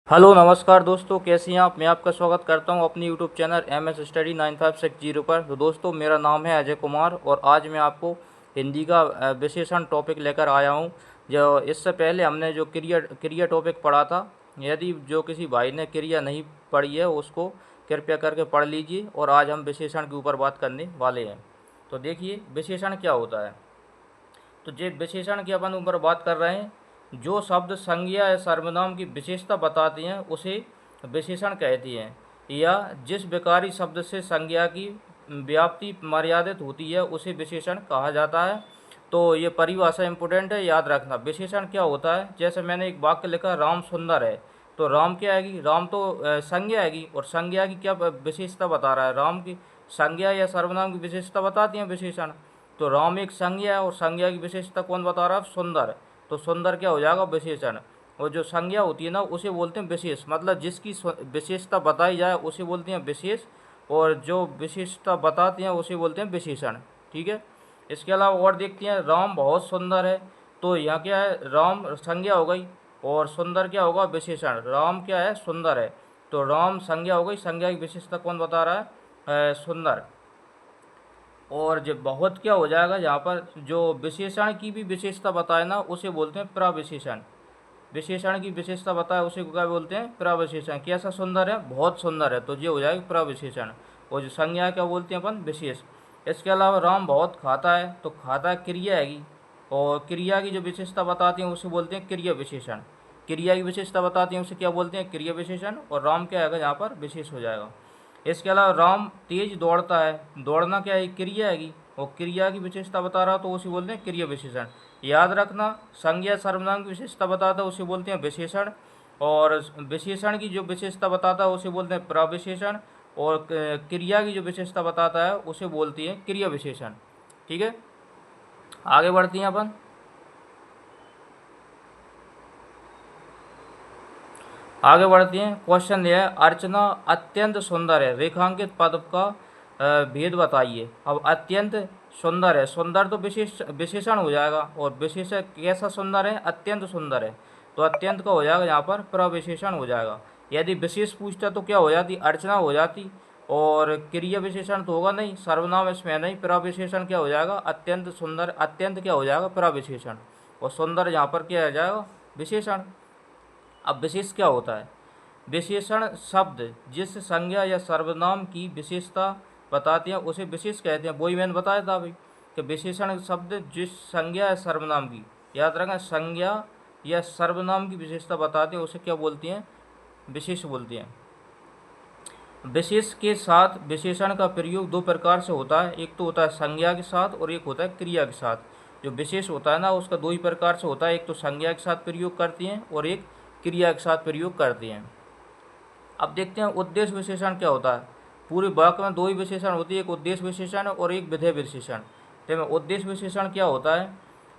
Hello नमस्कार दोस्तों, कैसे हैं आप। मैं आपका स्वागत करता हूं अपनी यूट्यूब चैनल MS स्टडी 9560 पर। तो दोस्तों, मेरा नाम है अजय कुमार और आज मैं आपको हिंदी का विशेषण टॉपिक लेकर आया हूं। जो इससे पहले हमने जो क्रिया टॉपिक पढ़ा था, यदि जो किसी भाई ने क्रिया नहीं पढ़ी है उसको कृपया करके पढ़ लीजिए। और आज हम विशेषण के ऊपर बात करने वाले हैं। तो देखिए, विशेषण क्या होता है। तो जे विशेषण की अपन ऊपर बात कर रहे हैं। जो शब्द संज्ञा या सर्वनाम की विशेषता बताते हैं उसे विशेषण कहते हैं, या जिस विकारी शब्द से संज्ञा की व्याप्ति मर्यादित होती है उसे विशेषण कहा जाता है। तो ये परिभाषा इंपॉर्टेंट है, याद रखना। विशेषण क्या होता है, जैसे मैंने एक वाक्य लिखा, राम सुंदर है। तो राम क्या आएगी, राम तो संज्ञा आएगी। और संज्ञा की क्या विशेषता बता रहा है, राम की संज्ञा या सर्वनाम की विशेषता बताती हैं विशेषण। तो राम एक संज्ञा है और संज्ञा की विशेषता कौन बता रहा है, सुंदर। तो सुंदर क्या हो जाएगा, विशेषण। और जो संज्ञा होती है ना उसे बोलते हैं विशेष, मतलब जिसकी विशेषता बताई जाए उसे बोलते हैं विशेष, और जो विशेषता बताते हैं उसे बोलते हैं विशेषण। ठीक है। इसके अलावा और देखते हैं, राम बहुत सुंदर है। तो यहाँ क्या है, राम संज्ञा हो गई और सुंदर क्या होगा, विशेषण। राम क्या है, सुंदर है। तो राम संज्ञा हो गई, संज्ञा की विशेषता कौन बता रहा है, सुंदर। और जब बहुत क्या हो जाएगा, यहाँ पर जो विशेषण की भी विशेषता बताए ना उसे बोलते हैं प्रविशेषण। विशेषण की विशेषता बताए उसे क्या बोलते हैं, प्रविशेषण। कैसा सुंदर है, बहुत सुंदर है, तो ये हो जाएगी प्रविशेषण। और जो संज्ञा क्या बोलते हैं अपन, विशेष। इसके अलावा राम बहुत खाता है, तो खाता क्रिया आएगी, और क्रिया की जो विशेषता बताती हैं उसे बोलते हैं क्रिया विशेषण। क्रिया की विशेषता बताती हैं उसे क्या बोलते हैं, क्रिया विशेषण। और राम क्या आएगा यहाँ पर, विशेष हो जाएगा। इसके अलावा राम तेज दौड़ता है, दौड़ना क्या है, क्रिया आएगी, और क्रिया की विशेषता बता रहा तो उसे बोलते हैं क्रिया विशेषण। याद रखना, संज्ञा सर्वनाम की विशेषता बताता है उसे बोलते हैं विशेषण, और विशेषण की जो विशेषता बताता है उसे बोलते हैं प्रविशेषण, और क्रिया की जो विशेषता बताता है उसे बोलती है क्रिया विशेषण। ठीक है, आगे बढ़ती हैं अपन। आगे बढ़ती हैं। क्वेश्चन ये है, अर्चना अत्यंत सुंदर है, रेखांकित पद का भेद बताइए। अब अत्यंत सुंदर है, सुंदर तो विशेषण हो जाएगा, और विशेषण कैसा सुंदर है, अत्यंत सुंदर है। तो अत्यंत का हो जाएगा यहाँ पर प्रविशेषण हो जाएगा। यदि विशेष पूछता तो क्या हो जाती, अर्चना हो जाती। और क्रिया विशेषण तो होगा नहीं, सर्वनाम इसमें नहीं। प्रविशेषण क्या हो जाएगा, अत्यंत सुंदर। अत्यंत क्या हो जाएगा, प्रविशेषण। और सुंदर यहाँ पर क्या आ जाएगा, विशेषण। अब विशेष क्या होता है, विशेषण शब्द जिस संज्ञा या सर्वनाम की विशेषता बताते हैं उसे विशेष कहते हैं। वही मैंने बताया था अभी कि विशेषण शब्द जिस संज्ञा या सर्वनाम की, याद रखना, संज्ञा या सर्वनाम की विशेषता बताते हैं उसे क्या बोलती हैं, विशेष बोलती हैं। विशेष के साथ विशेषण का प्रयोग दो प्रकार से होता है, एक तो होता है संज्ञा के साथ और एक होता है क्रिया के साथ। जो विशेष होता है ना उसका दो ही प्रकार से होता है, एक तो संज्ञा के साथ प्रयोग करती हैं और एक क्रिया के साथ प्रयोग करती हैं। अब देखते हैं उद्देश्य विशेषण क्या होता है। पूरे वाक्य में दो ही विशेषण होती है, एक उद्देश्य विशेषण और एक विधेय विशेषण। तो उद्देश्य विशेषण क्या होता है,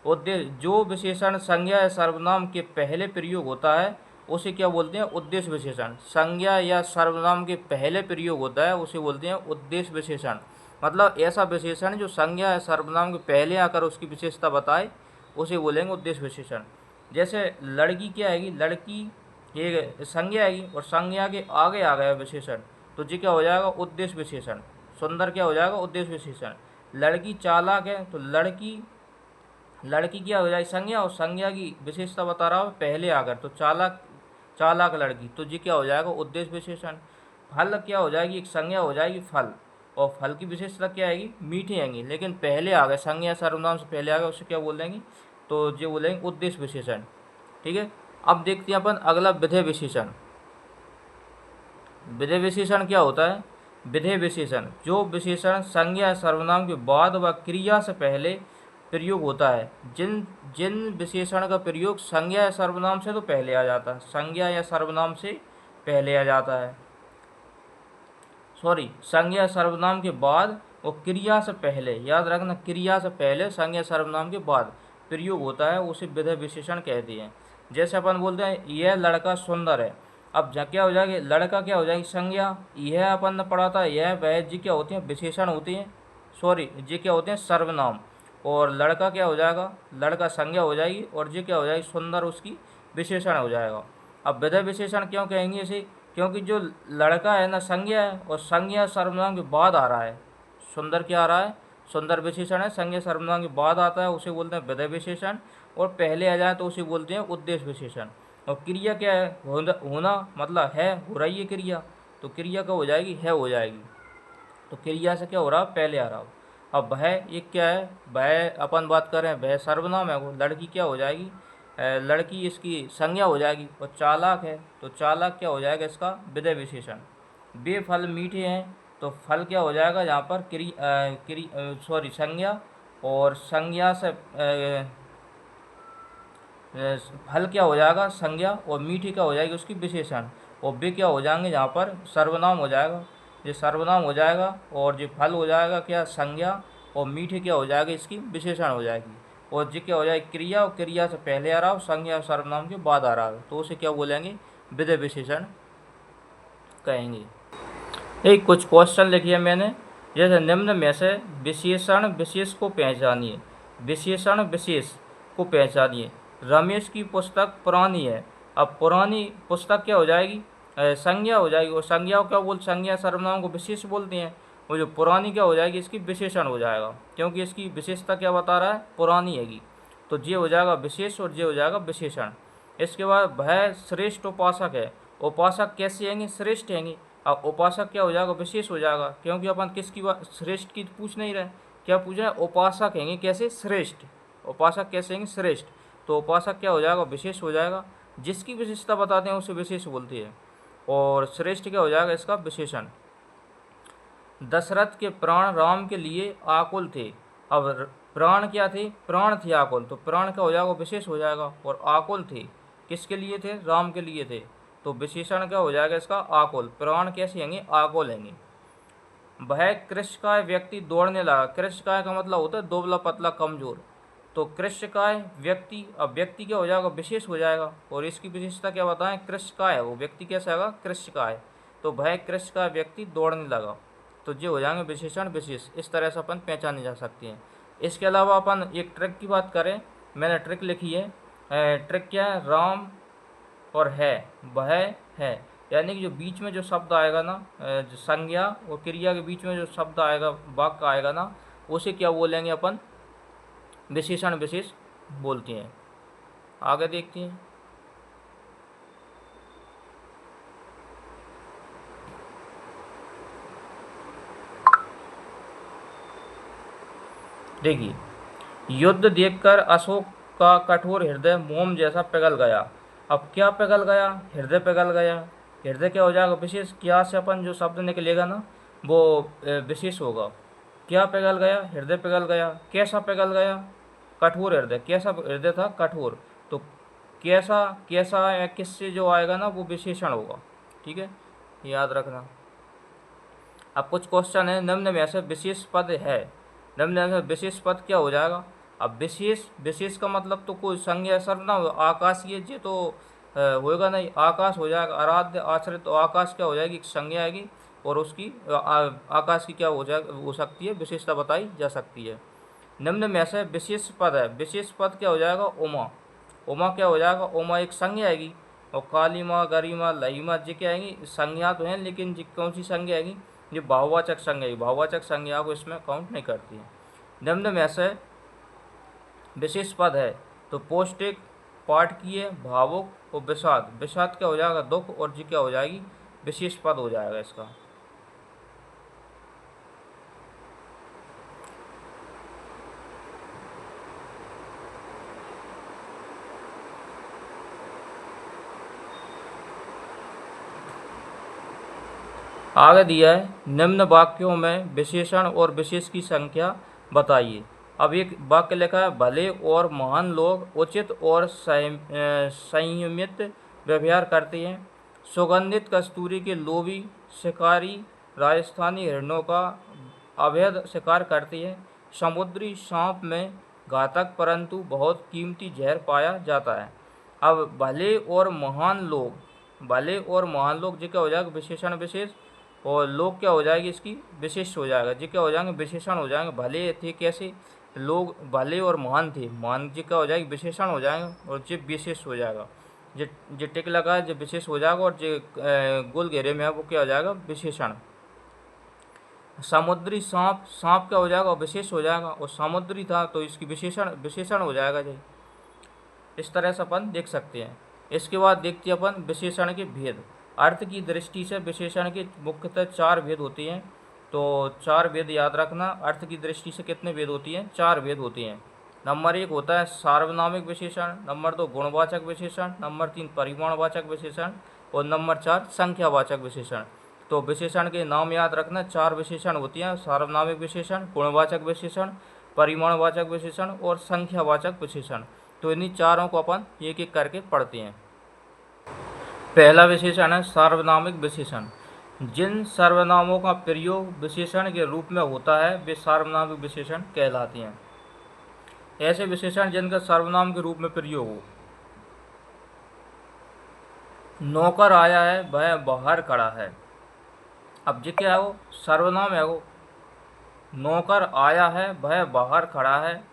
उद्देश्य जो विशेषण संज्ञा या सर्वनाम के पहले प्रयोग होता है उसे क्या बोलते हैं, उद्देश्य विशेषण। संज्ञा या सर्वनाम के पहले प्रयोग होता है उसे बोलते हैं उद्देश्य विशेषण। मतलब ऐसा विशेषण जो संज्ञा या सर्वनाम के पहले आकर उसकी विशेषता बताए उसे बोलेंगे उद्देश्य विशेषण। जैसे लड़की क्या आएगी, लड़की ये संज्ञा आएगी और संज्ञा के आगे आ गया विशेषण, तो जी क्या हो जाएगा, उद्देश्य विशेषण। सुंदर क्या हो जाएगा, उद्देश्य विशेषण। लड़की चालाक है, तो लड़की, लड़की क्या हो जाएगी, संज्ञा, और संज्ञा की विशेषता बता रहा हूँ पहले आकर, तो चालाक, चालाक लड़की, तो जी क्या हो जाएगा, उद्देश्य विशेषण। फल क्या हो जाएगी, एक संज्ञा हो जाएगी फल, और फल की विशेषता क्या आएगी, मीठी आएंगी, लेकिन पहले आ गए, संज्ञा सर्वनाम से पहले आ गए, उसे क्या बोलेंगे, तो जो बोलेंगे उद्देश्य विशेषण। ठीक है। अब देखते हैं अपन अगला विधेय विशेषण। विधेय विशेषण क्या होता है, विधेय विशेषण जो विशेषण संज्ञा सर्वनाम के बाद व क्रिया से पहले प्रयोग होता है। जिन जिन विशेषण का प्रयोग संज्ञा या सर्वनाम से तो पहले आ जाता है, संज्ञा या सर्वनाम से पहले आ जाता है, सॉरी, संज्ञा सर्वनाम के बाद और क्रिया से पहले, याद रखना, क्रिया से पहले संज्ञा सर्वनाम के बाद प्रयोग होता है उसे विधेय विशेषण कहते हैं। जैसे अपन बोलते हैं यह लड़का सुंदर है। अब क्या हो जाएगी, लड़का क्या हो जाएगी, संज्ञा। यह अपन ने पढ़ा था, यह वह जी क्या होती हैं, विशेषण होती हैं, सॉरी, जी क्या होते हैं, सर्वनाम। और लड़का क्या हो जाएगा, लड़का संज्ञा हो जाएगी, और जी क्या हो जाएगी, सुंदर उसकी विशेषण हो जाएगा। अब विधेय विशेषण क्यों कहेंगे इसे, क्योंकि जो लड़का है ना संज्ञा है, और संज्ञा सर्वनाम के बाद आ रहा है। सुंदर क्या आ रहा है, सुंदर विशेषण है, संज्ञा सर्वनाम के बाद आता है, उसे बोलते हैं विधेय विशेषण। और पहले आ जाए तो उसे बोलते हैं उद्देश्य विशेषण। और क्रिया क्या है, होना मतलब है, हो रही है क्रिया, तो क्रिया कब हो जाएगी, है हो जाएगी। तो क्रिया से क्या हो रहा, पहले आ रहा हो। अब वह ये क्या है, वह अपन बात करें, वह सर्वनाम है, वो लड़की क्या हो जाएगी, लड़की इसकी संज्ञा हो जाएगी। और चालाक है, तो चालाक क्या हो जाएगा, इसका विधेय विशेषण। बे फल मीठे हैं, तो फल क्या हो जाएगा यहाँ पर, सॉरी संज्ञा। और संज्ञा से फल क्या हो जाएगा, संज्ञा। और मीठी क्या हो जाएगी, उसकी विशेषण। और वे क्या हो जाएंगे यहाँ पर, सर्वनाम हो जाएगा। ये सर्वनाम हो जाएगा, और ये फल हो जाएगा क्या, संज्ञा। और मीठी क्या हो जाएगी, इसकी विशेषण हो जाएगी। और ये क्या हो जाएगी, क्रिया। और क्रिया से पहले आ रहा हो, संज्ञा और सर्वनाम के बाद आ रहा है, तो उसे क्या बोलेंगे, विधेय विशेषण कहेंगे। एक कुछ क्वेश्चन लिखिए मैंने, जैसे निम्न में से विशेषण विशेष को पहचानिए। विशेषण विशेष को पहचानिए। रमेश की पुस्तक पुरानी है। अब पुरानी पुस्तक क्या हो जाएगी, संज्ञा हो जाएगी। और संज्ञा को क्या बोल, संज्ञा सर्वनाम को विशेष बोलते हैं। वो जो पुरानी क्या हो जाएगी, इसकी विशेषण हो जाएगा, क्योंकि इसकी विशेषता क्या बता रहा है, पुरानी हैगी। तो ये हो जाएगा विशेष, और ये हो जाएगा विशेषण। इसके बाद वह श्रेष्ठ उपासक है। उपासक कैसे हैंगे, श्रेष्ठ हैंगे। अब उपासक क्या हो जाएगा, विशेष हो जाएगा, क्योंकि अपन किसकी बात, श्रेष्ठ की पूछ नहीं रहे, क्या पूछ रहे हैं, उपासक हैंगे कैसे, श्रेष्ठ। उपासक कैसे हैंगे, श्रेष्ठ। तो उपासक क्या हो जाएगा, विशेष हो जाएगा। जिसकी विशेषता बताते हैं उसे विशेष बोलती है। और श्रेष्ठ क्या हो जाएगा, इसका विशेषण। दशरथ के प्राण राम के लिए आकुल थे। अब प्राण क्या थे, प्राण थे आकुल, तो प्राण क्या हो जाएगा, विशेष हो जाएगा। और आकुल थे, किसके लिए थे, राम के लिए थे, तो विशेषण क्या हो जाएगा इसका, आकुल। प्राण कैसे हैंगे, आकुल हैंगे। वह कृष्णकाय व्यक्ति दौड़ने लगा। कृष्णकाय का मतलब होता है दुबला पतला कमजोर। तो कृष्णकाय व्यक्ति, अब व्यक्ति क्या हो जाएगा, विशेष हो जाएगा। और इसकी विशेषता क्या बताएं, कृष्णकाय है, वो व्यक्ति कैसा होगा, कृष्णकाय। तो वह कृष्णकाय व्यक्ति दौड़ने लगा, तो ये हो जाएंगे विशेषण विशेष। इस तरह से अपन पहचानी जा सकती हैं। इसके अलावा अपन एक ट्रिक की बात करें, मैंने ट्रिक लिखी है। ट्रिक क्या है, राम और है, वह है, यानी कि जो बीच में जो शब्द आएगा ना, जो संज्ञा और क्रिया के बीच में जो शब्द आएगा, वाक्य आएगा ना, उसे क्या बोलेंगे अपन, विशेषण विशेष बोलते हैं। आगे देखते हैं। देखिए, युद्ध देखकर अशोक का कठोर हृदय मोम जैसा पिघल गया। अब क्या पिघल गया, हृदय पिघल गया। हृदय क्या हो जाएगा, विशेष। क्या से अपन जो शब्द निकलेगा ना, वो विशेष होगा। क्या पिघल गया, हृदय पिघल गया। कैसा पिघल गया, कठोर हृदय। कैसा हृदय था, कठोर। तो कैसा, कैसा या किससे जो आएगा ना, वो विशेषण होगा। ठीक है, याद रखना। अब कुछ क्वेश्चन है, निम्न में से विशेष पद है। निम्न में से विशेष पद क्या हो जाएगा। अब विशेष, विशेष का मतलब तो कोई संज्ञा सर्वनाम, आकाशीय ये तो होएगा नहीं, आकाश हो जाएगा। आराध्य आश्रित, तो आकाश क्या हो जाएगी, एक संज्ञा आएगी। और उसकी आकाश की क्या हो जाएगा, हो सकती है, विशेषता बताई जा सकती है। निम्न में से विशेष पद है। विशेष पद क्या हो जाएगा, उमा। उमा क्या हो जाएगा, उमा एक संज्ञा आएगी। और कालीमा, गरिमा, लहिमा जी क्या आएंगी, संज्ञा तो हैं, लेकिन जी कौन सी संज्ञा आएगी, ये भाववाचक संज्ञा। भाववाचक संज्ञा को इसमें काउंट नहीं करती है। निम्न में से विशेष पद है, तो पौष्टिक, पाठकीय, भावुक और विषाद। विषाद क्या हो जाएगा, दुख। और जी क्या हो जाएगी, विशेष पद हो जाएगा इसका। आगे दिया है, निम्न वाक्यों में विशेषण और विशेष की संख्या बताइए। अब एक वाक्य लिखा है, भले और महान लोग उचित और संयमित व्यवहार करते हैं। सुगंधित कस्तूरी के लोभी शिकारी राजस्थानी हिरणों का अवैध शिकार करते हैं। समुद्री सांप में घातक परंतु बहुत कीमती जहर पाया जाता है। अब भले और महान लोग, भले और महान लोग जी क्या हो जाएगा, विशेषण विशेष। और लोग क्या हो जाएगी, इसकी विशेष हो जाएगा। जी क्या हो जाएंगे, विशेषण हो जाएंगे। भले थे कैसे, लोग भले और महान थे, महान जी क्या हो जाएगी, विशेषण हो जाएगा। और जी विशेष हो जाएगा। जो टिक लगा है जो विशेष हो जाएगा, और जो गोल घेरे में है वो क्या हो जाएगा, विशेषण। समुद्री सांप, सांप क्या हो जाएगा, विशेष हो जाएगा, और समुद्री था तो इसकी विशेषण विशेषण हो जाएगा जी। इस तरह से अपन देख सकते हैं। इसके बाद देखते हैं अपन विशेषण के भेद। अर्थ की दृष्टि से विशेषण के मुख्यतः 4 भेद होते हैं। तो 4 भेद याद रखना। अर्थ की दृष्टि से कितने भेद होती हैं, 4 भेद होती हैं। नंबर 1 होता है सार्वनामिक विशेषण, नंबर 2 गुणवाचक विशेषण, नंबर 3 परिमाणवाचक विशेषण, और नंबर 4 संख्यावाचक विशेषण। तो विशेषण के नाम याद रखना। 4 विशेषण होती हैं, सार्वनामिक विशेषण, गुणवाचक विशेषण, परिमाणवाचक विशेषण और संख्यावाचक विशेषण। तो इन्हीं चारों को अपन एक एक करके पढ़ते हैं। पहला विशेषण है सार्वनामिक विशेषण। जिन सर्वनामों का प्रयोग विशेषण के रूप में होता है वे सार्वनामिक विशेषण कहलाते हैं। ऐसे विशेषण जिनका सर्वनाम के रूप में प्रयोग हो। नौकर आया है, वह बाहर खड़ा है। अब जी क्या है, वो सर्वनाम है। वो नौकर आया है, वह बाहर खड़ा है।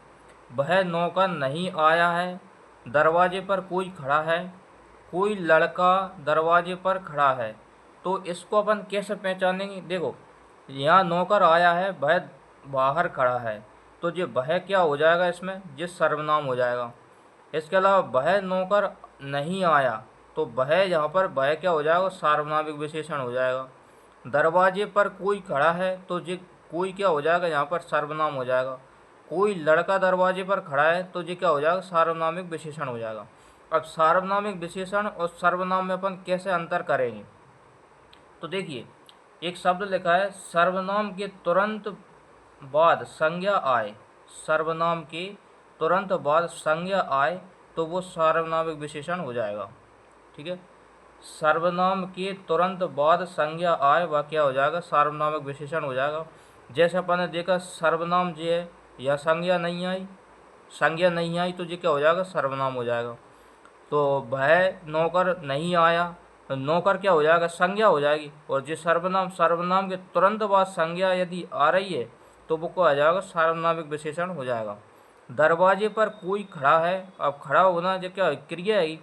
वह नौकर नहीं आया है, दरवाजे पर कोई खड़ा है। कोई लड़का दरवाजे पर खड़ा है। तो इसको अपन कैसे पहचानेंगे, देखो यहाँ नौकर आया है, वह बाहर खड़ा है, तो ये वह क्या हो जाएगा, इसमें ये सर्वनाम हो जाएगा। इसके अलावा वह नौकर नहीं आया, तो वह यहाँ पर वह क्या हो जाएगा, सार्वनामिक विशेषण हो जाएगा। दरवाजे पर कोई खड़ा है, तो ये कोई क्या हो जाएगा, यहाँ पर सर्वनाम हो जाएगा। कोई लड़का दरवाजे पर खड़ा है, तो ये क्या हो जाएगा, सार्वनामिक विशेषण हो जाएगा। अब सार्वनामिक विशेषण और सर्वनाम में अपन कैसे अंतर करेंगे, तो देखिए एक शब्द लिखा है, सर्वनाम के तुरंत बाद संज्ञा आए। सर्वनाम के तुरंत बाद संज्ञा आए तो वो सार्वनामिक विशेषण हो जाएगा। ठीक है, सर्वनाम के तुरंत बाद संज्ञा आए वह क्या हो जाएगा, सार्वनामिक विशेषण हो जाएगा। जैसे अपन ने देखा सर्वनाम जो है यह संज्ञा नहीं आई, संज्ञा नहीं आई तो ये क्या हो जाएगा, सर्वनाम हो जाएगा। तो वह नौकर नहीं आया, नौकर क्या हो जाएगा, संज्ञा हो जाएगी। और जो सर्वनाम, सर्वनाम के तुरंत बाद संज्ञा यदि आ रही है तो वो क्या हो जाएगा, सार्वनामिक विशेषण हो जाएगा। दरवाजे पर कोई खड़ा है, अब खड़ा होना जो क्या क्रिया है,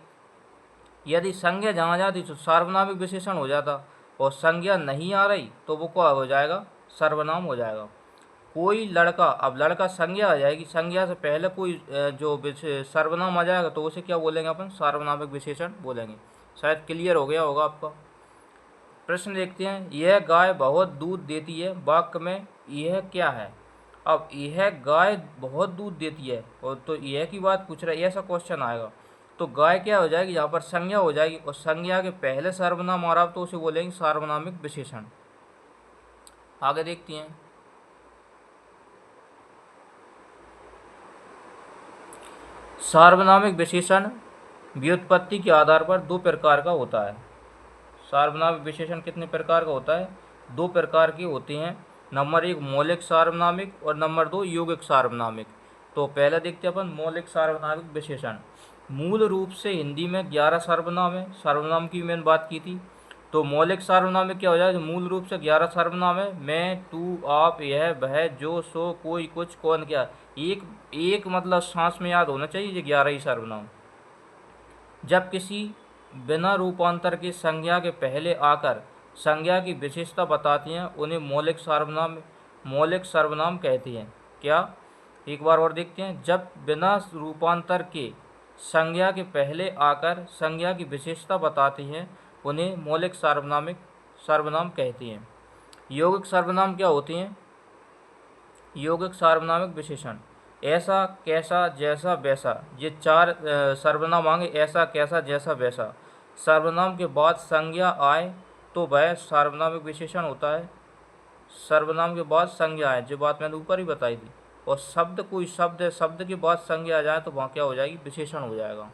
यदि संज्ञा जहाँ जाती तो सार्वनामिक विशेषण हो जाता, और संज्ञा नहीं आ रही तो वो क्या हो जाएगा, सर्वनाम हो जाएगा। कोई लड़का, अब लड़का संज्ञा आ जाएगी, संज्ञा से पहले कोई जो सर्वनाम आ जाएगा तो उसे क्या बोलेंगे अपन, सार्वनामिक विशेषण बोलेंगे। शायद क्लियर हो गया होगा आपका। प्रश्न देखते हैं, यह गाय बहुत दूध देती है, वाक्य में यह क्या है। अब यह गाय बहुत दूध देती है, और तो यह की बात पूछ रहा है, ऐसा क्वेश्चन आएगा तो गाय क्या हो जाएगी, यहाँ पर संज्ञा हो जाएगी, और संज्ञा के पहले सर्वनाम आ रहा तो उसे बोलेंगे सार्वनामिक विशेषण। आगे देखते हैं, सार्वनामिक विशेषण व्युत्पत्ति के आधार पर 2 प्रकार का होता है। सार्वनामिक विशेषण कितने प्रकार का होता है, 2 प्रकार के होते हैं। नंबर 1 मौलिक सार्वनामिक और नंबर 2 यौगिक सार्वनामिक। तो पहले देखते हैं अपन मौलिक सार्वनामिक विशेषण। मूल रूप से हिंदी में 11 सर्वनाम है, सर्वनाम की मैंने बात की थी। तो मौलिक सर्वनाम क्या हो जाएगा, मूल रूप से 11 सर्वनाम है। मैं, तू, आप, यह, वह, जो, सो, कोई, कुछ, कौन, क्या। एक मतलब सांस में याद होना चाहिए ये 11 ही सर्वनाम। जब किसी बिना रूपांतर के संज्ञा के पहले आकर संज्ञा की विशेषता बताती हैं उन्हें मौलिक सर्वनाम कहते हैं। क्या, एक बार और देखते हैं। जब बिना रूपांतर के संज्ञा के पहले आकर संज्ञा की विशेषता बताती हैं उन्हें मौलिक सर्वनाम कहते हैं। यौगिक सर्वनाम क्या होती हैं, यौगिक सार्वनामिक विशेषण ऐसा, कैसा, जैसा, वैसा, ये 4 सर्वनाम आएंगे। ऐसा, कैसा, जैसा, वैसा। सर्वनाम के बाद संज्ञा आए तो वह सार्वनामिक विशेषण होता है। सर्वनाम के बाद संज्ञा आए, जो बात मैंने ऊपर ही बताई थी। और शब्द, कोई शब्द है, शब्द के बाद संज्ञा आ जाए तो वहाँ क्या हो जाएगी, विशेषण हो जाएगा।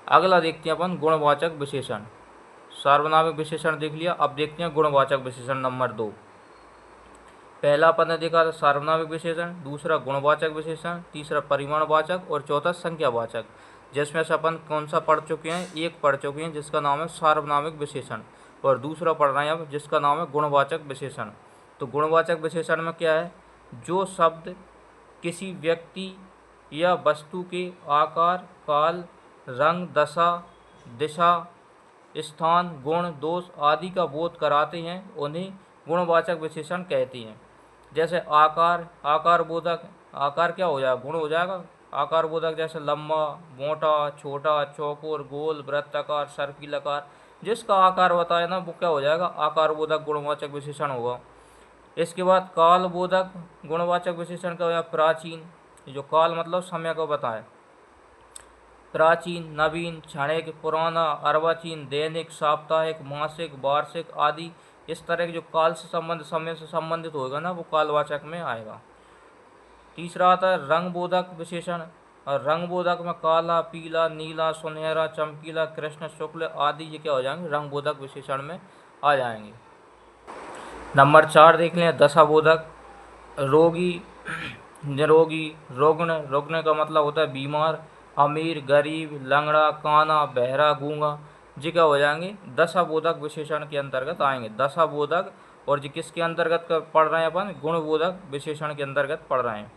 अगला देखते हैं अपन गुणवाचक विशेषण। सार्वनामिक विशेषण देख लिया, अब देखते हैं गुणवाचक विशेषण नंबर 2। पहला अपन ने देखा था सार्वनामिक विशेषण, दूसरा गुणवाचक विशेषण, तीसरा परिमाणवाचक और चौथा संख्यावाचक। जिसमें से अपन कौन सा पढ़ चुके हैं, एक पढ़ चुके हैं जिसका नाम है सार्वनामिक विशेषण, और दूसरा पढ़ रहे हैं अब जिसका नाम है गुणवाचक विशेषण। तो गुणवाचक विशेषण में क्या है, जो शब्द किसी व्यक्ति या वस्तु के आकार, काल, रंग, दशा, दिशा, स्थान, गुण, दोष आदि का बोध कराते हैं, उन्हें गुणवाचक विशेषण कहते हैं। जैसे आकार, आकार बोधक, आकार क्या हो जाएगा, गुण हो जाएगा। आकार बोधक जैसे लंबा, मोटा, छोटा, चौकोर, गोल, वृत्ताकार, सर्पिलाकार, जिसका आकार बताए ना वो क्या हो जाएगा, आकार बोधक गुणवाचक विशेषण होगा। इसके बाद काल बोधक गुणवाचक विशेषण क्या हो जाएगा, प्राचीन, जो काल मतलब समय को बताए, प्राचीन, नवीन, क्षणिक, पुराना, अर्वाचीन, दैनिक, साप्ताहिक, मासिक, वार्षिक आदि। इस तरह के जो काल से संबंध, समय से संबंधित होगा ना वो कालवाचक में आएगा। तीसरा आता है रंग बोधक विशेषण, और रंग बोधक में काला, पीला, नीला, सुनहरा, चमकीला, कृष्ण, शुक्ल आदि ये क्या हो जाएंगे, रंग बोधक विशेषण में आ जाएंगे। नंबर 4 देख लें, दशा बोधक, रोगी, निरोगी, रुग्ण, रुग्ण का मतलब होता है बीमार, अमीर, गरीब, लंगड़ा, काना, बहरा, गूंगा, जी क्या हो जाएंगे, दशा बोधक विशेषण के अंतर्गत आएंगे। दशा बोधक, और जी किसके अंतर्गत पढ़ रहे हैं अपन, गुण बोधक विशेषण के अंतर्गत पढ़ रहे हैं।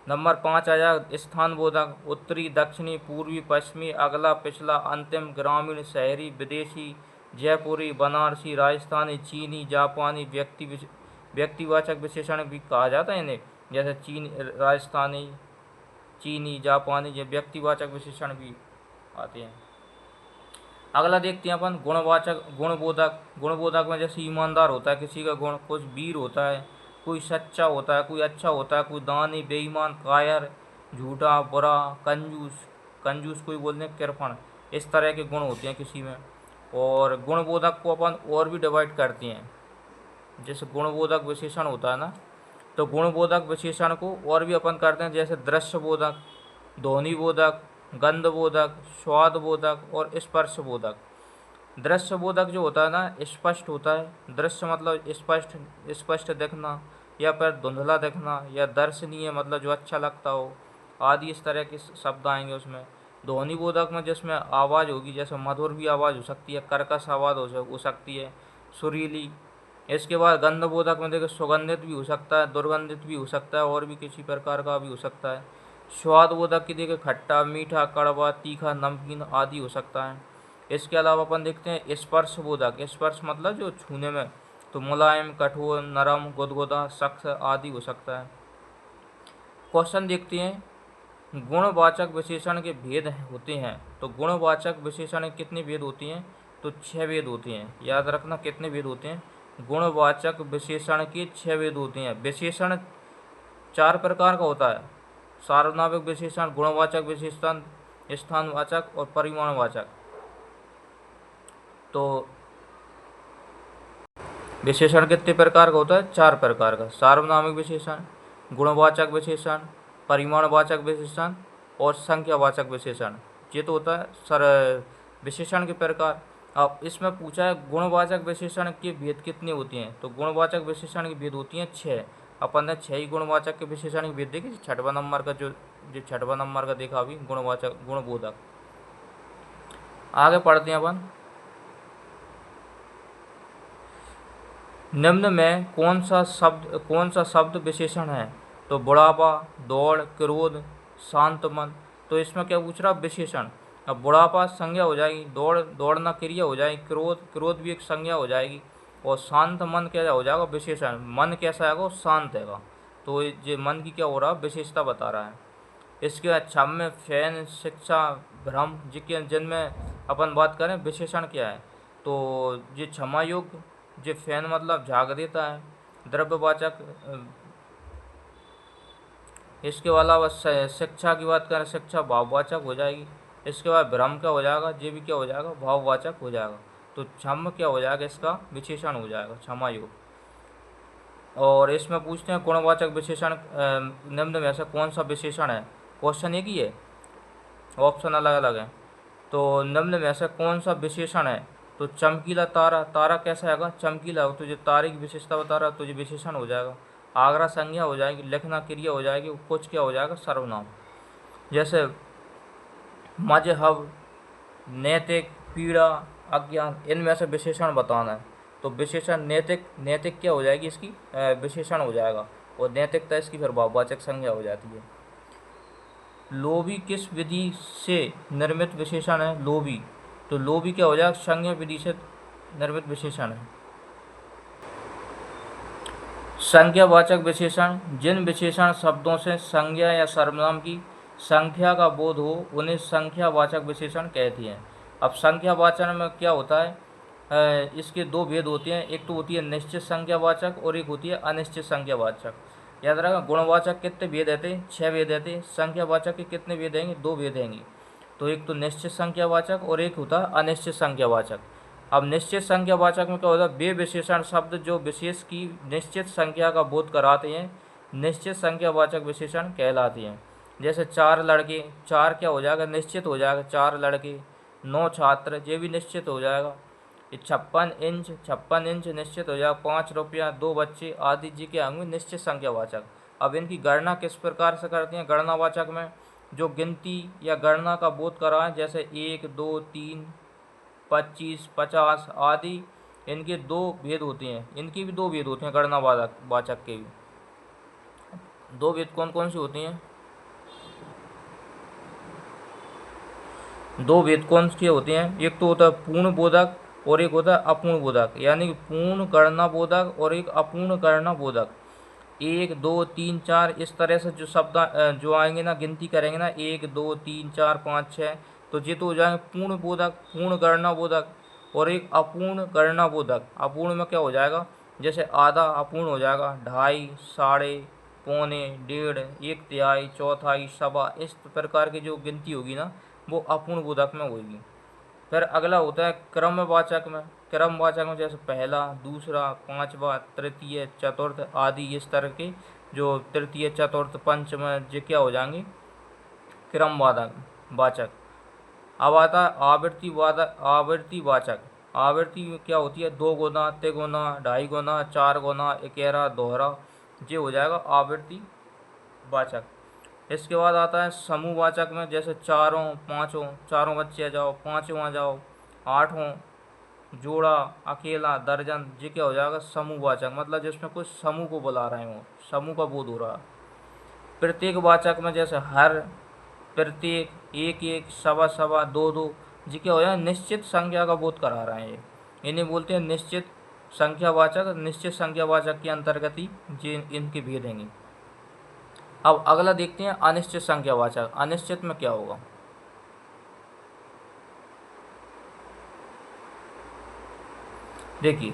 नंबर 5 आया स्थान बोधक, उत्तरी, दक्षिणी, पूर्वी, पश्चिमी, अगला, पिछला, अंतिम, ग्रामीण, शहरी, विदेशी, जयपुरी, बनारसी, राजस्थानी, चीनी, जापानी, व्यक्तिवाचक विशेषण भी कहा जाता है इन्हें। जैसे चीन, राजस्थानी, चीनी, जापानी, ये व्यक्तिवाचक विशेषण भी आते हैं। अगला देखते हैं अपन गुणवाचक, गुणबोधक। गुणबोधक में जैसे ईमानदार होता है किसी का गुण, कुछ वीर होता है, कोई सच्चा होता है, कोई अच्छा होता है, कोई दानी, बेईमान, कायर, झूठा, बुरा, कंजूस, कंजूस कोई बोलते हैं कृपण, इस तरह के गुण होते हैं किसी में। और गुणबोधक को अपन और भी डिवाइड करते हैं, जैसे गुणबोधक विशेषण होता है ना, तो गुणबोधक विशेषण को और भी अपन करते हैं, जैसे दृश्य बोधक, ध्वनि बोधक, गंध बोधक, स्वाद बोधक और स्पर्श बोधक। दृश्य बोधक जो होता है ना, स्पष्ट होता है, दृश्य मतलब स्पष्ट, स्पष्ट दिखना, या फिर धुंधला दिखना, या दर्शनीय मतलब जो अच्छा लगता हो आदि, इस तरह के शब्द आएंगे उसमें। ध्वनि बोधक में जिसमें आवाज़ होगी, जैसे मधुर भी आवाज़ हो सकती है, कर्कश आवाज़ हो सकती है, सुरीली। इसके बाद गंध बोधक में देखो सुगंधित भी हो सकता है, दुर्गंधित भी हो सकता है, और भी किसी प्रकार का भी हो सकता है। स्वाद बोधक की देखिए खट्टा, मीठा, कड़वा, तीखा, नमकीन आदि हो सकता है। इसके अलावा अपन देखते हैं स्पर्श बोधक। स्पर्श मतलब जो छूने में, तो मुलायम, कठोर, नरम, गुदगुदा, सख्त आदि हो सकता है। क्वेश्चन देखते हैं, गुणवाचक विशेषण के भेद होते हैं, तो गुणवाचक विशेषण के कितने भेद होती हैं, तो 6 भेद होते हैं। याद रखना कितने भेद होते हैं, गुणवाचक विशेषण के 6 भेद होते हैं। विशेषण 4 प्रकार का होता है, सार्वनामिक विशेषण, गुणवाचक विशेषण, स्थानवाचक और परिमाणवाचक। तो विशेषण कितने प्रकार का होता है, 4 प्रकार का, सार्वनामिक विशेषण, गुणवाचक विशेषण, परिमाणवाचक विशेषण और संख्यावाचक विशेषण। ये तो होता है सर विशेषण के प्रकार। अब इसमें पूछा है गुणवाचक विशेषण के भेद कितने होते हैं, तो गुणवाचक विशेषण की भेद होती हैं 6। अपन ने 6 ही गुणवाचक के विशेषण की भेद देखी, छठवां नंबर का जो छठवां नंबर का देखा अभी, गुणवाचक, गुणबोधक। आगे पढ़ते हैं अपन, निम्न में कौन सा शब्द विशेषण है, तो बुढ़ापा, दौड़, क्रोध, शांत मन। तो इसमें क्या पूछ रहा, विशेषण। अब बुढ़ापा संज्ञा हो जाएगी, दौड़ना क्रिया हो जाएगी, क्रोध भी एक संज्ञा हो जाएगी, और शांत मन क्या हो जाएगा, विशेषण। मन कैसा आएगा, शांत है। तो ये मन की क्या हो रहा है, विशेषता बता रहा है। इसके बाद क्षम्य, फैन, शिक्षा, भ्रम, जिनमें अपन बात करें विशेषण क्या है, तो ये क्षमा योग्य, जो फैन मतलब झाग देता है, द्रव्यवाचक। इसके अलावा शिक्षा की बात करें, शिक्षा भाववाचक हो जाएगी। इसके बाद भ्रम क्या हो जाएगा, ये भी क्या हो जाएगा, भाववाचक हो जाएगा। तो क्षम क्या हो जाएगा, इसका विशेषण हो जाएगा, क्षमा योग। और इसमें पूछते हैं गुणवाचक विशेषण निम्न में से कौन सा विशेषण है। क्वेश्चन एक ही है, ऑप्शन अलग अलग है। तो निम्न में से कौन सा विशेषण है, तो चमकीला तारा। तारा कैसा आएगा, चमकीला हो, तो जो तारे की विशेषता बता रहा है, तो ये विशेषण हो जाएगा। आगरा संज्ञा हो जाएगी, लिखना क्रिया हो जाएगी, कुछ क्या हो जाएगा, सर्वनाम। जैसे मजहब, नैतिक, पीड़ा, अज्ञान, इनमें से विशेषण बताना है, तो विशेषण नैतिक क्या हो जाएगी, इसकी विशेषण हो जाएगा, और नैतिकता इसकी फिर भाववाचक संज्ञा हो जाती है। लोभी किस विधि से निर्मित विशेषण है? लोभी, तो लोभी क्या हो जाएगा? संज्ञा विधि से निर्मित विशेषण है। संख्यावाचक विशेषण, जिन विशेषण शब्दों से संज्ञा या सर्वनाम की संख्या का बोध हो उन्हें संख्यावाचक विशेषण कहते हैं। अब संख्यावाचक में क्या होता है? इसके दो भेद होते हैं, एक तो होती है निश्चित संख्यावाचक और एक होती है अनिश्चित संख्यावाचक। याद रखना, गुणवाचक कितने भेद रहते? 6 भेद रहते। संख्यावाचक के कितने भेद रहेंगे? 2 भेद रहेंगे। तो एक तो निश्चित संख्यावाचक और एक होता है अनिश्चित संख्यावाचक। अब निश्चित संख्यावाचक में क्या होता है? वे विशेषण शब्द जो विशेष की निश्चित संख्या का बोध कराते हैं निश्चित संख्यावाचक विशेषण कहलाते हैं। जैसे 4 लड़के, 4 क्या हो जाएगा? निश्चित हो जाएगा, 4 लड़के। 9 छात्र, ये भी निश्चित हो जाएगा। 56 इंच निश्चित हो जाएगा। 5 रुपया, 2 बच्चे आदि जी के होंगे निश्चित संख्यावाचक। अब इनकी गणना किस प्रकार से करते हैं? गणनावाचक में जो गिनती या गणना का बोध कराएं, जैसे 1, 2, 3, 25, 50 आदि, इनके 2 भेद होते हैं। इनकी भी 2 भेद होते हैं, गणनावाचक के भी 2 भेद कौन कौन सी होती हैं? 2 भेद कौन से होते हैं? एक तो होता है पूर्ण बोधक और एक होता है अपूर्ण बोधक, यानी कि पूर्ण गणना बोधक और एक अपूर्ण गणना बोधक। 1, 2, 3, 4 इस तरह से जो शब्द जो आएंगे ना, गिनती करेंगे ना, 1, 2, 3, 4, 5, 6, तो ये तो हो जाएंगे पूर्ण बोधक, पूर्ण गणना बोधक। और एक अपूर्ण गणना बोधक, अपूर्ण में क्या हो जाएगा? जैसे आधा अपूर्ण हो जाएगा, 2.5, साढ़े, पौने, 1.5, 1/3, चौथाई, सवा, इस प्रकार की जो गिनती होगी ना, वो अपूर्ण बोधक में होगी। फिर अगला होता है क्रमवाचक में। क्रमवाचक में जैसे पहला, दूसरा, पांचवा, तृतीय, चतुर्थ आदि, इस तरह के जो तृतीय, चतुर्थ, पंचम ये क्या हो जाएंगे? क्रमवाचक। अब आता है आवृत्तिवाचक। आवृत्ति क्या होती है? 2 गुना, तिगुना, 2.5 गुना, 4 गुना, इकेरा, दोहरा, ये हो जाएगा आवृत्तिवाचक। इसके बाद आता है समूहवाचक में, जैसे चारों, पाँचों, चारों बच्चे आ जाओ, पाँचों आ जाओ, आठों, जोड़ा, अकेला, दर्जन, ये क्या हो जाएगा? समूहवाचक, मतलब जिसमें कुछ समूह को बुला रहे हो, समूह का बोध हो रहा है। प्रत्येकवाचक में जैसे हर, प्रत्येक, एक एक, सवा सवा, दो दो, ये क्या हो जाएगा? निश्चित संख्या का बोध करा रहे हैं। इन्हें बोलते हैं निश्चित संख्यावाचक। निश्चित संख्यावाचक के अंतर्गत ही ये इनके भेद हैं। अब अगला देखते हैं अनिश्चित संख्यावाचक। अनिश्चित में क्या होगा? देखिए,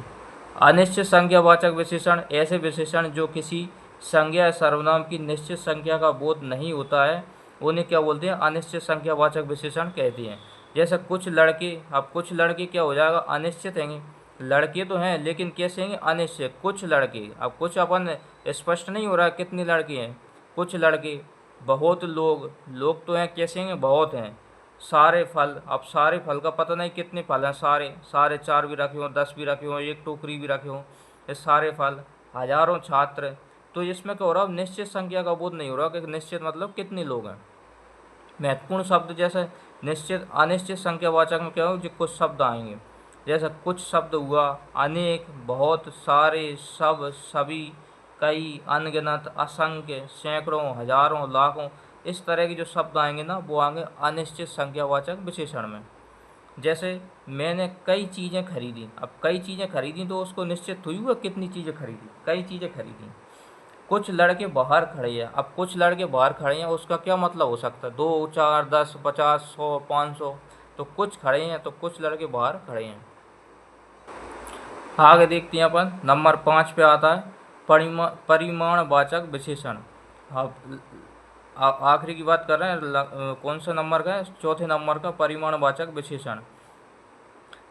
अनिश्चित संख्यावाचक विशेषण ऐसे विशेषण जो किसी संज्ञा या सर्वनाम की निश्चित संख्या का बोध नहीं होता है, उन्हें क्या बोलते हैं? अनिश्चित संख्यावाचक विशेषण कहते हैं। जैसे कुछ लड़के, अब कुछ लड़के क्या हो जाएगा? अनिश्चित हैं। लड़के तो हैं लेकिन कैसे हैं? अनिश्चित। कुछ लड़के, अब कुछ अपन स्पष्ट नहीं हो रहा है कितने लड़के हैं। कुछ लड़के, बहुत लोग, लोग तो हैं, कैसे हैं? बहुत हैं। सारे फल, अब सारे फल का पता नहीं कितने फल हैं। सारे 4 भी रखे हों, 10 भी रखे हों, एक टोकरी भी रखे हों, ये सारे फल। हजारों छात्र, तो इसमें क्या हो रहा है? निश्चित संख्या का बोध नहीं हो रहा कि निश्चित मतलब कितने लोग हैं। महत्वपूर्ण शब्द जैसे निश्चित, अनिश्चित संख्यावाचक में क्या हो? जो कुछ शब्द आएंगे, जैसे कुछ शब्द हुआ, अनेक, बहुत, सारे, सब, सभी, कई, अनगिनत, असंख्य, सैकड़ों, हजारों, लाखों, इस तरह के जो शब्द आएंगे ना, वो आएंगे अनिश्चित संख्यावाचक विशेषण में। जैसे मैंने कई चीज़ें खरीदी, अब कई चीज़ें खरीदी तो उसको निश्चित हुई हुआ कितनी चीज़ें खरीदी? कई चीज़ें खरीदी। कुछ लड़के बाहर खड़े हैं, अब कुछ लड़के बाहर खड़े हैं, उसका क्या मतलब हो सकता है? 2, 4, 10, 50, 100, 500, तो कुछ खड़े हैं, तो कुछ लड़के बाहर खड़े हैं। आगे देखते हैं अपन, नंबर 5 पे आता है परिमाणवाचक विशेषण। अब आखिरी की बात कर रहे हैं, कौन सा नंबर का है? चौथे नंबर का, परिमाणवाचक विशेषण।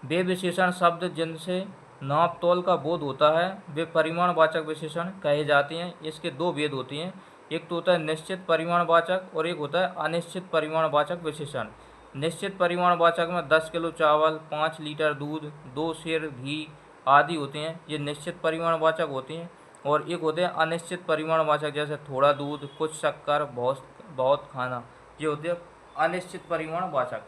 वे विशेषण शब्द जिनसे नाप तोल का बोध होता है वे परिमाणवाचक विशेषण कहे जाते हैं। इसके 2 भेद होते हैं, एक तो होता है निश्चित परिमाणवाचक और एक होता है अनिश्चित परिमाणवाचक विशेषण। निश्चित परिमाणवाचक में 10 किलो चावल, 5 लीटर दूध, 2 सेर घी आदि होते हैं, ये निश्चित परिमाणवाचक होते हैं। और एक होते हैं अनिश्चित परिमाणवाचक, जैसे थोड़ा दूध, कुछ शक्कर, बहुत खाना, ये होते हैं अनिश्चित परिमाणवाचक।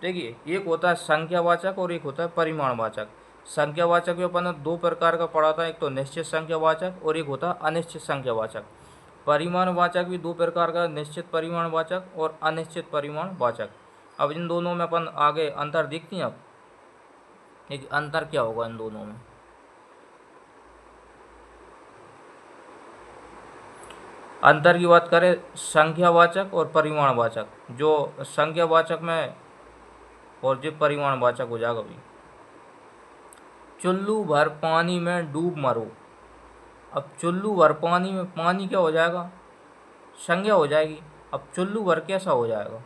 देखिए, एक होता है संख्यावाचक और एक होता है परिमाणवाचक। संख्यावाचक भी अपन ने 2 प्रकार का पढ़ा था, एक तो निश्चित संख्यावाचक और एक होता है अनिश्चित संख्यावाचक। परिमाणवाचक भी दो प्रकार का, निश्चित परिमाणवाचक और अनिश्चित परिमाणवाचक। अब इन दोनों में अपन आगे अंतर देखते हैं। अब एक अंतर क्या होगा इन दोनों में। अंतर की बात करें संख्यावाचक और परिमाणवाचक, जो संख्यावाचक में और जो परिमाणवाचक हो जाएगा। अभी चुल्लू भर पानी में डूब मरो। अब चुल्लू भर पानी में, पानी क्या हो जाएगा, संज्ञा हो जाएगी। अब चुल्लू भर कैसा हो जाएगा,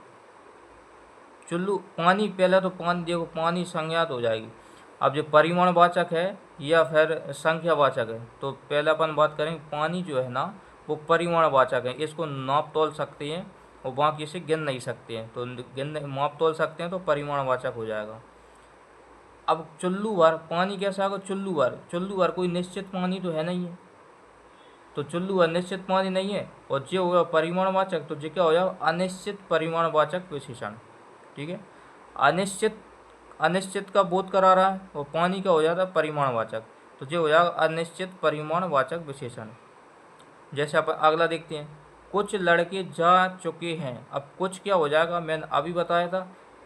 चुल्लू पानी, पहले तो पानी देखो, पानी संज्ञात हो जाएगी। अब जो परिमाणवाचक है या फिर संख्यावाचक है, तो पहले अपन बात करेंगे पानी जो है ना वो परिमाणवाचक है, इसको नाप तोल सकते हैं और बाकी इसे गिन नहीं सकते हैं, तो गिन माप तोल सकते हैं तो परिमाणवाचक हो जाएगा। अब चुल्लू भर पानी कैसा होगा, चुल्लू भर कोई निश्चित पानी तो है नहीं है, तो चुल्लू भर निश्चित पानी नहीं है, और जो होगा परिमाणवाचक, तो जो क्या हो जाएगा, अनिश्चित परिमाणवाचक विशेषण। ठीक है, अनिश्चित का बोध करा रहा है और पानी का हो जाता है परिमाणवाचक, तो जो हो जाएगा अनिश्चित परिमाणवाचक विशेषण। जैसे आप अगला देखते हैं, कुछ लड़के जा चुके हैं। अब कुछ क्या हो जाएगा, मैंने अभी बताया था,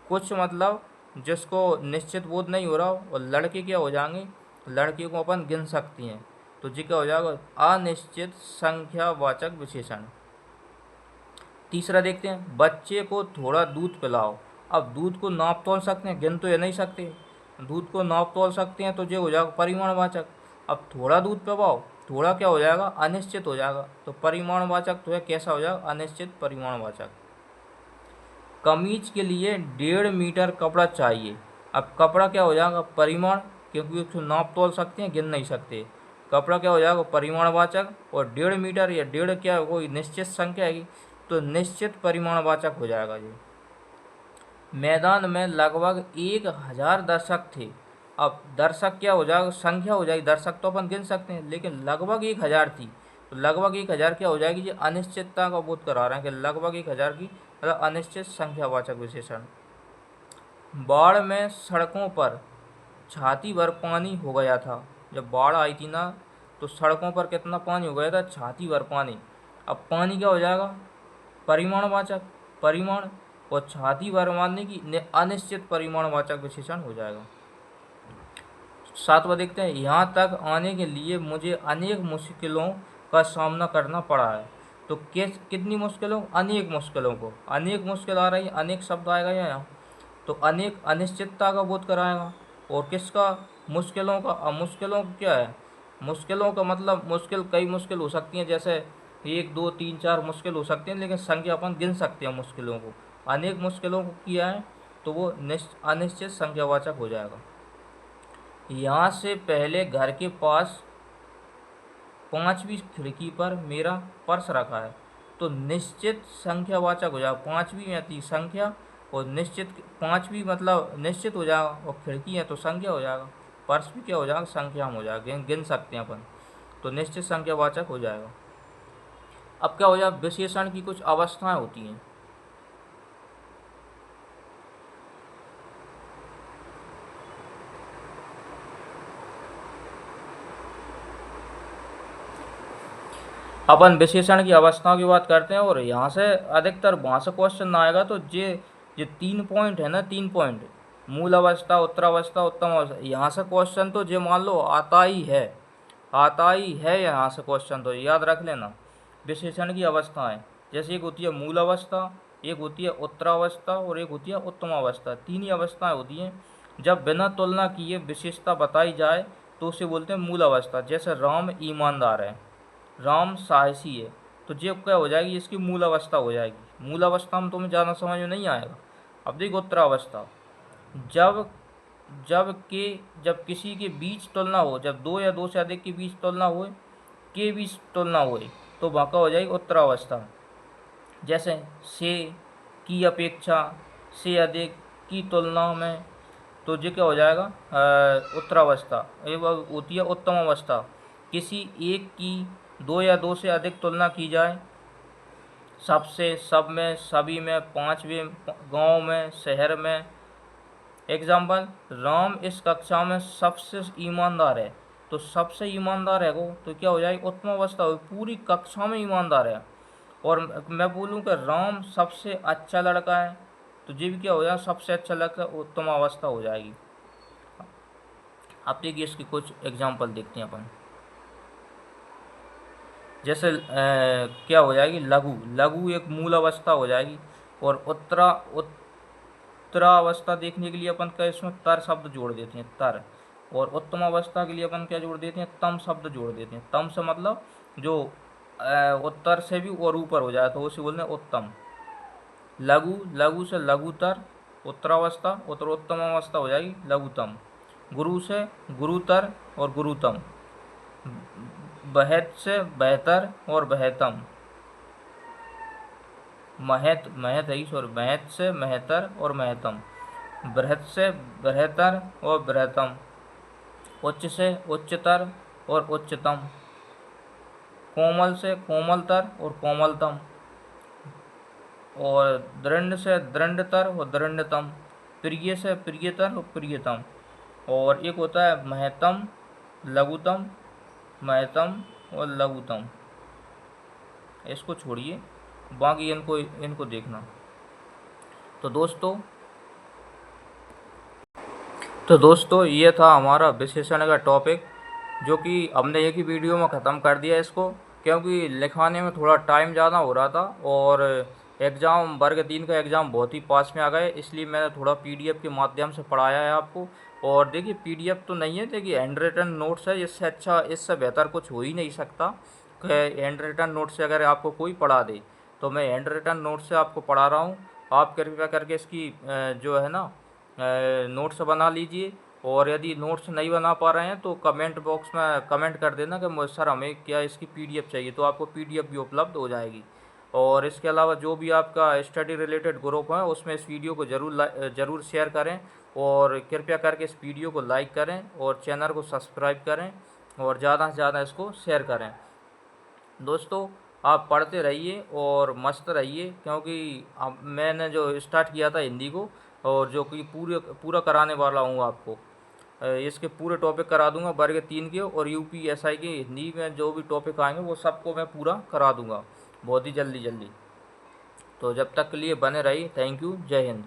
कुछ मतलब जिसको निश्चित बोध नहीं हो रहा, और लड़के क्या हो जाएंगे, लड़के को अपन गिन सकती हैं, तो जी क्या हो जाएगा, अनिश्चित संख्यावाचक विशेषण। तीसरा देखते हैं, बच्चे को थोड़ा दूध पिलाओ। अब दूध को नाप तोल सकते हैं, गिन तो ये नहीं सकते, दूध को नाप तोल सकते हैं, तो ये हो जाएगा परिमाणवाचक। अब थोड़ा दूध पिलाओ, थोड़ा क्या हो जाएगा, अनिश्चित हो जाएगा, तो परिमाणवाचक तो है, कैसा हो जाएगा, अनिश्चित परिमाणवाचक। कमीज के लिए 1.5 मीटर कपड़ा चाहिए। अब कपड़ा क्या हो जाएगा, परिमाण, क्योंकि उसको नाप तोल सकते हैं, गिन नहीं सकते, कपड़ा क्या हो जाएगा, परिमाणवाचक, और 1.5 मीटर या 1.5 क्या कोई निश्चित संख्या है, तो निश्चित परिमाणवाचक हो जाएगा ये। मैदान में लगभग 1000 दर्शक थे। अब दर्शक क्या हो जाएगा, संख्या हो जाएगी, दर्शक तो अपन गिन सकते हैं, लेकिन लगभग 1000 थी, तो लगभग 1000 क्या हो जाएगी, ये अनिश्चितता का बोध करा रहे हैं कि लगभग 1000 की, मतलब अनिश्चित संख्यावाचक विशेषण। बाढ़ में सड़कों पर छाती भर पानी हो गया था। जब बाढ़ आई थी ना, तो सड़कों पर कितना पानी हो गया था, छाती भर पानी। अब पानी क्या हो जाएगा, परिमाणवाचक, परिमाण, और छाती भर मानने की अनिश्चित परिमाणवाचक विशेषण हो जाएगा। सातवां देखते हैं, यहाँ तक आने के लिए मुझे अनेक मुश्किलों का सामना करना पड़ा है। तो कितनी मुश्किलों, अनेक मुश्किलों को, अनेक मुश्किल आ रही है, अनेक शब्द आएगा यहाँ, तो अनेक अनिश्चितता का बोध कराएगा। और किसका, मुश्किलों का। अब मुश्किलों का क्या है, मुश्किलों का मतलब मुश्किल, कई मुश्किल हो सकती हैं, जैसे 1 2 3 4 मुश्किल हो सकती हैं, लेकिन संख्या अपन गिन सकते हैं मुश्किलों को। अनेक मुश्किलों को किया है, तो वो अनिश्चित संख्यावाचक हो जाएगा। यहाँ से पहले घर के पास 5वीं खिड़की पर मेरा पर्स रखा है, तो निश्चित संख्यावाचक हो जाएगा, 5वीं में आती संख्या, और निश्चित 5वीं मतलब निश्चित हो जाएगा, और खिड़की है तो संख्या हो जाएगा, पर्स भी क्या हो जाएगा, संख्या में हो जाएगा, गिन सकते हैं अपन, तो निश्चित संख्यावाचक हो जाएगा। अब क्या हो जाएगा, विशेषण की कुछ अवस्थाएं होती हैं। अपन विशेषण की अवस्थाओं की बात करते हैं, और यहाँ से अधिकतर वहाँ से क्वेश्चन आएगा, तो ये 3 पॉइंट है ना, 3 पॉइंट, मूल अवस्था, उत्तरावस्था, उत्तम अवस्था, यहाँ से क्वेश्चन तो जो मान लो आता ही है, यहाँ से क्वेश्चन तो याद रख लेना। विशेषण की अवस्थाएं, जैसे एक होती है मूल अवस्था, एक होती है उत्तरावस्था, और एक होती है उत्तम अवस्था। 3 ही अवस्थाएं होती हैं। जब बिना तुलना किए विशेषता बताई जाए तो उसे बोलते हैं मूल अवस्था। जैसे राम ईमानदार है, राम साहसी है, तो ये क्या हो जाएगी, इसकी मूल अवस्था हो जाएगी। मूल अवस्था में तुम्हें ज़्यादा समझ में नहीं आएगा। अब देखो उत्तरावस्था, जब जब किसी के बीच तुलना हो, जब 2 या 2 से अधिक के बीच तुलना हो, के बीच तुलना हो, तो वहाँ का हो जाएगी उत्तरावस्था। जैसे से की अपेक्षा, से अधिक, की तुलना में, तो ये क्या हो जाएगा, उत्तरावस्था। ये होती है उत्तम अवस्था, किसी एक की 2 या 2 से अधिक तुलना की जाए, सबसे, सब में, सभी में, 5वें, गांव में, शहर में। एग्जाम्पल, राम इस कक्षा में सबसे ईमानदार है। तो सबसे ईमानदार है वो, तो क्या हो जाएगी, उत्तम अवस्था हो, पूरी कक्षा में ईमानदार है। और मैं बोलूँ कि राम सबसे अच्छा लड़का है, तो ये भी क्या हो जाए, सबसे अच्छा लड़का उत्तम अवस्था हो जाएगी। अब देखिए इसकी कुछ एग्जाम्पल देखते हैं अपन। जैसे क्या हो जाएगी, लघु, लघु एक मूल अवस्था हो जाएगी। और उत्तरावस्था देखने के लिए अपन क्या इसमें तर शब्द जोड़ देते हैं, तर। और उत्तम अवस्था के लिए अपन क्या जोड़ देते हैं, तम शब्द जोड़ देते हैं। तम से मतलब जो उत्तर से भी और ऊपर हो जाए तो उसे बोलते हैं उत्तम। लघु, लघु से लघुतर, उत्तरावस्था, उत्तरोत्तम अवस्था हो जाएगी लघुतम। गुरु से गुरुतर और गुरुतम। बहत से बेहतर और बेहतम। महत, महत है सॉरी, महत से महतर और महतम। बृहत से बृहतर और बृहतम। उच्च से उच्चतर और उच्चतम। कोमल से कोमलतर और कोमलतम। और दृढ़ से दृढ़तर और दृढ़तम। प्रिय से प्रियतर और प्रियतम। और एक होता है महतम, लघुतम, महतम और लघुतम। इसको छोड़िए, बाकी इनको इनको देखना। तो दोस्तों ये था हमारा विशेषण का टॉपिक, जो कि हमने एक ही वीडियो में ख़त्म कर दिया इसको, क्योंकि लिखवाने में थोड़ा टाइम ज़्यादा हो रहा था। और एग्ज़ाम वर्ग 3 का एग्ज़ाम बहुत ही पास में आ गए, इसलिए मैंने थोड़ा पीडीएफ के माध्यम से पढ़ाया है आपको। और देखिए पीडीएफ तो नहीं है, देखिए हैंड रिटन नोट्स है, इससे अच्छा इससे बेहतर कुछ हो ही नहीं सकता कि हैंड रिटन नोट से अगर आपको कोई पढ़ा दे। तो मैं हैंड रिटन नोट से आपको पढ़ा रहा हूँ। आप कृपया करके इसकी जो है ना नोट्स बना लीजिए। और यदि नोट्स नहीं बना पा रहे हैं तो कमेंट बॉक्स में कमेंट कर देना कि सर हमें क्या इसकी पीडीएफ चाहिए, तो आपको पीडीएफ भी उपलब्ध हो जाएगी। और इसके अलावा जो भी आपका स्टडी रिलेटेड ग्रुप है उसमें इस वीडियो को ज़रूर शेयर करें। और कृपया करके इस वीडियो को लाइक करें और चैनल को सब्सक्राइब करें और ज़्यादा से ज़्यादा इसको शेयर करें। दोस्तों आप पढ़ते रहिए और मस्त रहिए, क्योंकि अब मैंने जो स्टार्ट किया था हिंदी को, और जो कि पूरा कराने वाला हूँ आपको। इसके पूरे टॉपिक करा दूंगा वर्ग 3 के, और यूपीएसआई के हिंदी में जो भी टॉपिक आएंगे वो सबको मैं पूरा करा दूंगा बहुत ही जल्दी। तो जब तक के लिए बने रहिए। थैंक यू, जय हिंद।